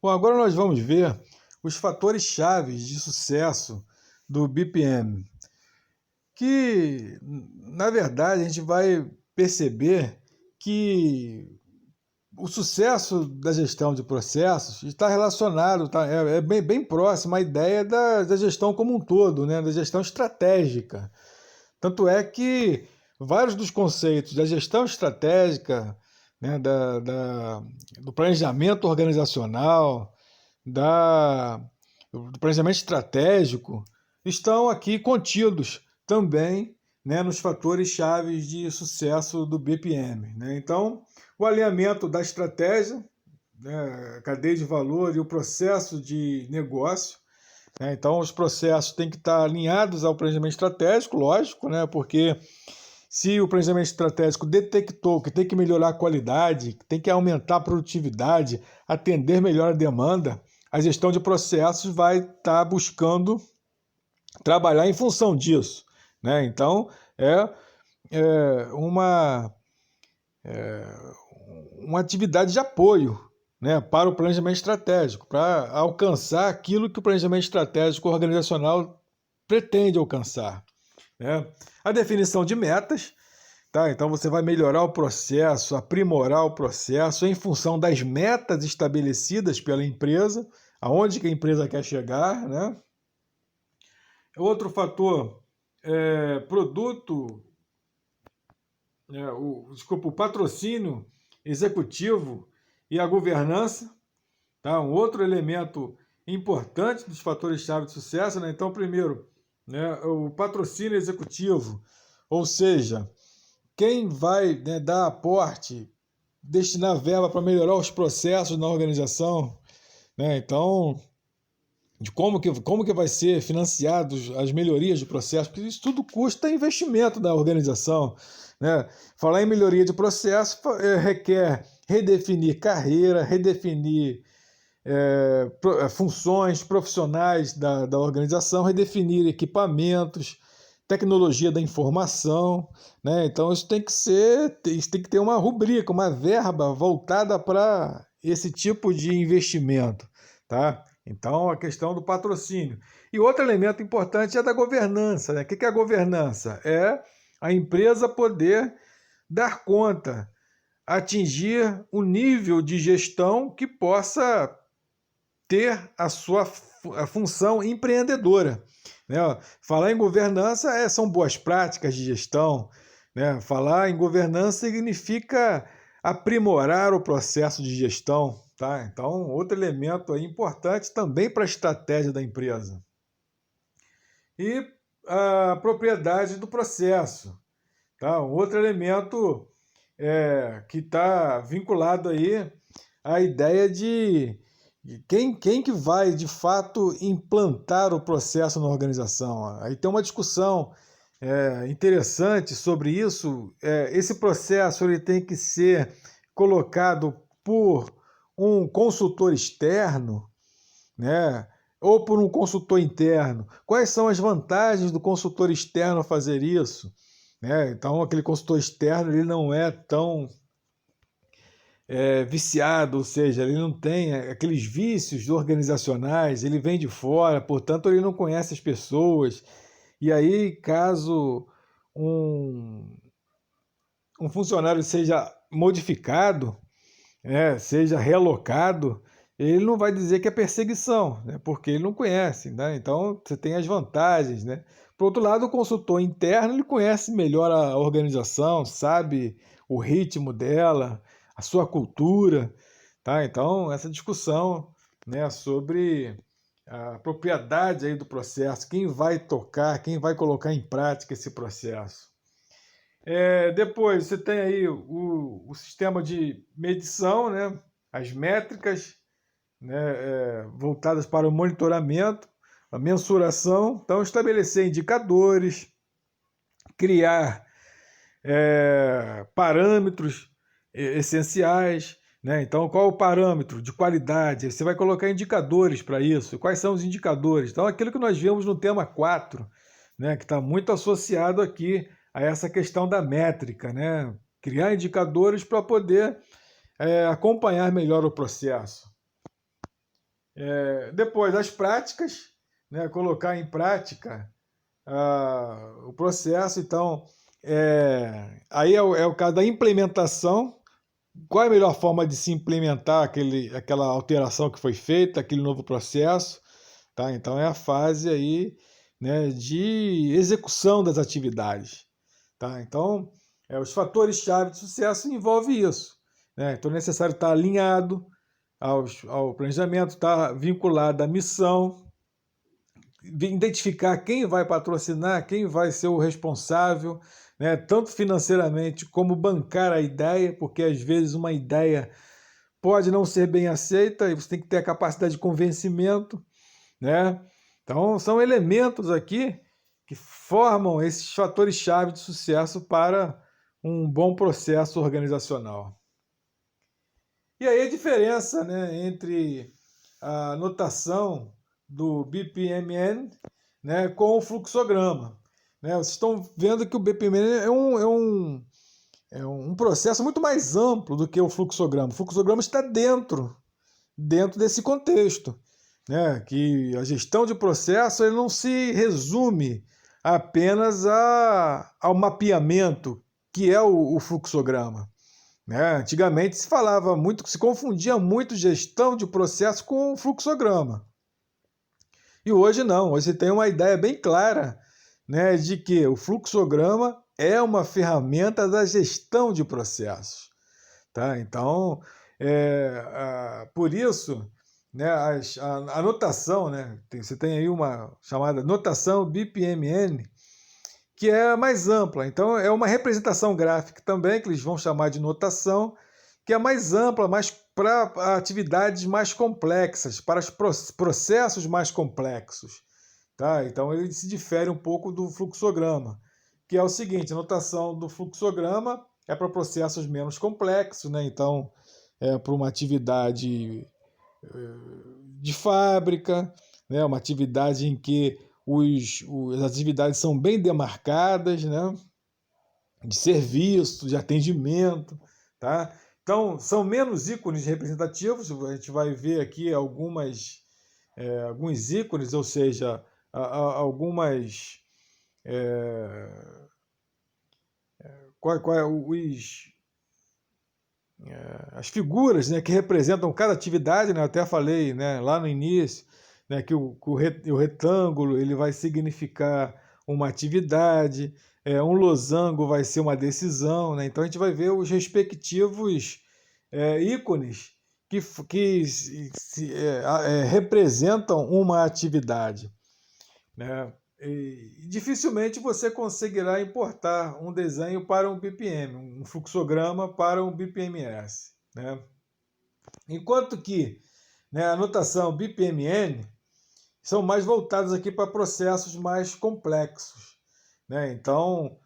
Bom, agora nós vamos ver os fatores chaves de sucesso do BPM, que, na verdade, a gente vai perceber que o sucesso da gestão de processos está relacionado, é bem próximo à ideia da gestão como um todo, né, da gestão estratégica. Tanto é que vários dos conceitos da gestão estratégica, né, do planejamento organizacional, da, do planejamento estratégico, estão aqui contidos também, né, nos fatores chaves de sucesso do BPM. Né? Então, o alinhamento da estratégia, né, a cadeia de valor e o processo de negócio. Né? Então, os processos têm que estar alinhados ao planejamento estratégico, lógico, né? Porque se o planejamento estratégico detectou que tem que melhorar a qualidade, que tem que aumentar a produtividade, atender melhor a demanda, a gestão de processos vai estar buscando trabalhar em função disso. Né? Então, é uma atividade de apoio, né, para o planejamento estratégico, para alcançar aquilo que o planejamento estratégico organizacional pretende alcançar. Né? A definição de metas. Tá? Então você vai melhorar o processo, aprimorar o processo em função das metas estabelecidas pela empresa, aonde que a empresa quer chegar. Né? Outro fator é produto, o patrocínio executivo e a governança. Tá? Um outro elemento importante dos fatores-chave de sucesso. Né? Então, primeiro, né, o patrocínio executivo, ou seja, quem vai, né, dar aporte, destinar verba para melhorar os processos na organização. Né? Então, de como que vai ser financiado as melhorias de processo, porque isso tudo custa investimento da organização. Né? Falar em melhoria de processo requer redefinir carreira, redefinir funções profissionais da organização, redefinir equipamentos, tecnologia da informação. Né? Então isso tem que ter uma rubrica, uma verba voltada para esse tipo de investimento. Tá? Então, a questão do patrocínio. E outro elemento importante é da governança. Né? O que é a governança? É a empresa poder dar conta, atingir um nível de gestão que possa ter a sua função empreendedora. Né? Falar em governança são boas práticas de gestão. Né? Falar em governança significa aprimorar o processo de gestão. Tá? Então, outro elemento aí importante também para a estratégia da empresa. E a propriedade do processo. Tá? Um outro elemento que está vinculado aí à ideia de quem que vai, de fato, implantar o processo na organização. Aí tem uma discussão interessante sobre isso. Esse processo ele tem que ser colocado por um consultor externo, né? Ou por um consultor interno. Quais são as vantagens do consultor externo a fazer isso? Né? Então, aquele consultor externo ele não é tão viciado, ou seja, ele não tem aqueles vícios organizacionais, ele vem de fora, portanto, ele não conhece as pessoas. E aí, caso um funcionário seja modificado, seja realocado, ele não vai dizer que é perseguição, né? Porque ele não conhece. Né? Então, você tem as vantagens. Né? Por outro lado, o consultor interno ele conhece melhor a organização, sabe o ritmo dela, a sua cultura. Tá? Então, essa discussão, né, sobre a propriedade aí do processo, quem vai tocar, quem vai colocar em prática esse processo. Depois você tem aí o sistema de medição, né? As métricas, né? Voltadas para o monitoramento, a mensuração. Então, estabelecer indicadores, criar parâmetros essenciais. Né? Então, qual o parâmetro de qualidade? Você vai colocar indicadores para isso. Quais são os indicadores? Então, aquilo que nós vimos no tema 4, né? Que está muito associado aqui a essa questão da métrica. Né? Criar indicadores para poder acompanhar melhor o processo. Depois, as práticas, né, colocar em prática o processo. Então, aí é o caso da implementação. Qual é a melhor forma de se implementar aquela alteração que foi feita, aquele novo processo, tá? Então é a fase aí, né, de execução das atividades, tá? Então, os fatores-chave de sucesso envolvem isso, né? Então é necessário estar alinhado ao planejamento, estar vinculado à missão, identificar quem vai patrocinar, quem vai ser o responsável, né, tanto financeiramente como bancar a ideia, porque às vezes uma ideia pode não ser bem aceita e você tem que ter a capacidade de convencimento, né? Então, são elementos aqui que formam esses fatores-chave de sucesso para um bom processo organizacional. E aí a diferença, né, entre a notação do BPMN, né, com o fluxograma. Né? Vocês estão vendo que o BPMN é um processo muito mais amplo do que o fluxograma. O fluxograma está dentro desse contexto, né? Que a gestão de processo ele não se resume apenas ao mapeamento, que é o fluxograma. Né? Antigamente se falava muito, se confundia muito gestão de processo com fluxograma. E hoje não, hoje você tem uma ideia bem clara, né, de que o fluxograma é uma ferramenta da gestão de processos. Tá? Então, por isso, né, a notação, né, você tem aí uma chamada notação BPMN, que é mais ampla. Então, é uma representação gráfica também, que eles vão chamar de notação, que é mais ampla, mais para atividades mais complexas, para os processos mais complexos. Tá? Então, ele se difere um pouco do fluxograma, que é o seguinte, a notação do fluxograma é para processos menos complexos, né? Então, é para uma atividade de fábrica, né? Uma atividade em que as atividades são bem demarcadas, né? De serviço, de atendimento, tá? Então, são menos ícones representativos, a gente vai ver aqui alguns ícones, ou seja, algumas... as figuras, né, que representam cada atividade, né? Eu até falei, né, lá no início, né, que o retângulo ele vai significar uma atividade, um losango vai ser uma decisão, né? Então a gente vai ver os respectivos ícones que representam uma atividade, né? E dificilmente você conseguirá importar um desenho para um BPM, um fluxograma para um BPMS, né? Enquanto que, né, a notação BPMN são mais voltados aqui para processos mais complexos, né? Então,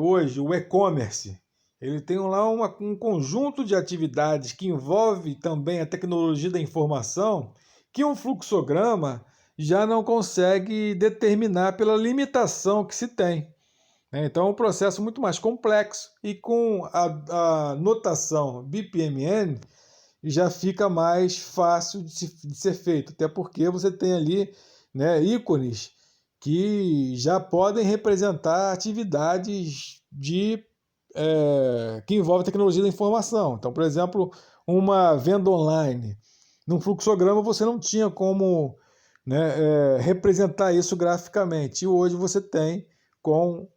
hoje o e-commerce ele tem lá um conjunto de atividades que envolve também a tecnologia da informação que um fluxograma já não consegue determinar pela limitação que se tem. Então é um processo muito mais complexo e com a notação BPMN já fica mais fácil de ser feito, até porque você tem ali, né, ícones que já podem representar atividades que envolvem tecnologia da informação. Então, por exemplo, uma venda online. Num fluxograma você não tinha como, né, representar isso graficamente. E hoje você tem com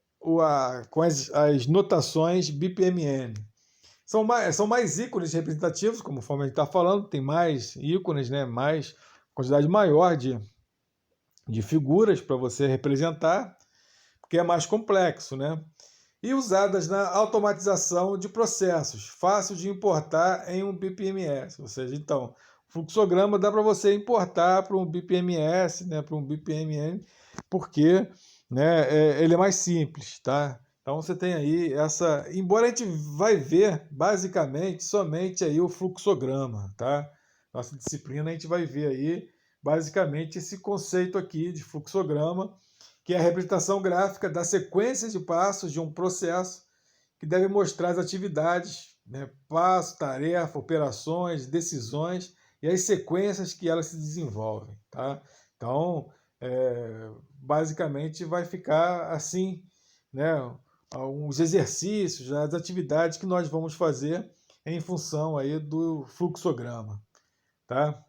as notações BPMN. São mais ícones representativos, conforme a gente está falando, tem mais ícones, né, mais quantidade maior de figuras para você representar, porque é mais complexo, né? E usadas na automatização de processos, fácil de importar em um BPMS. Ou seja, então, o fluxograma dá para você importar para um BPMS, né, para um BPMN, porque, né, ele é mais simples, tá? Então você tem aí embora a gente vai ver basicamente somente aí o fluxograma, tá? Nossa disciplina a gente vai ver aí basicamente esse conceito aqui de fluxograma, que é a representação gráfica da sequência de passos de um processo que deve mostrar as atividades, né, passo, tarefa, operações, decisões e as sequências que elas se desenvolvem, tá? Então, basicamente vai ficar assim, né? Os exercícios, as atividades que nós vamos fazer em função aí do fluxograma, tá?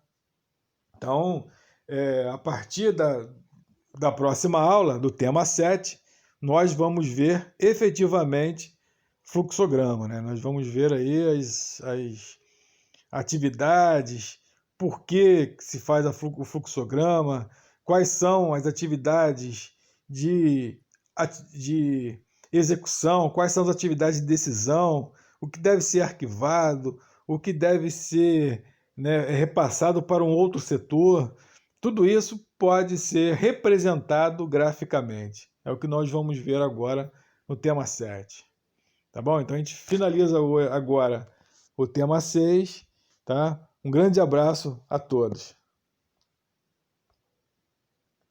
Então, a partir da próxima aula, do tema 7, nós vamos ver efetivamente fluxograma, né? Nós vamos ver aí as atividades, por que se faz o fluxograma, quais são as atividades de execução, quais são as atividades de decisão, o que deve ser arquivado, o que deve ser, né, repassado para um outro setor. Tudo isso pode ser representado graficamente. É o que nós vamos ver agora no tema 7. Tá bom? Então a gente finaliza agora o tema 6, tá? Um grande abraço a todos.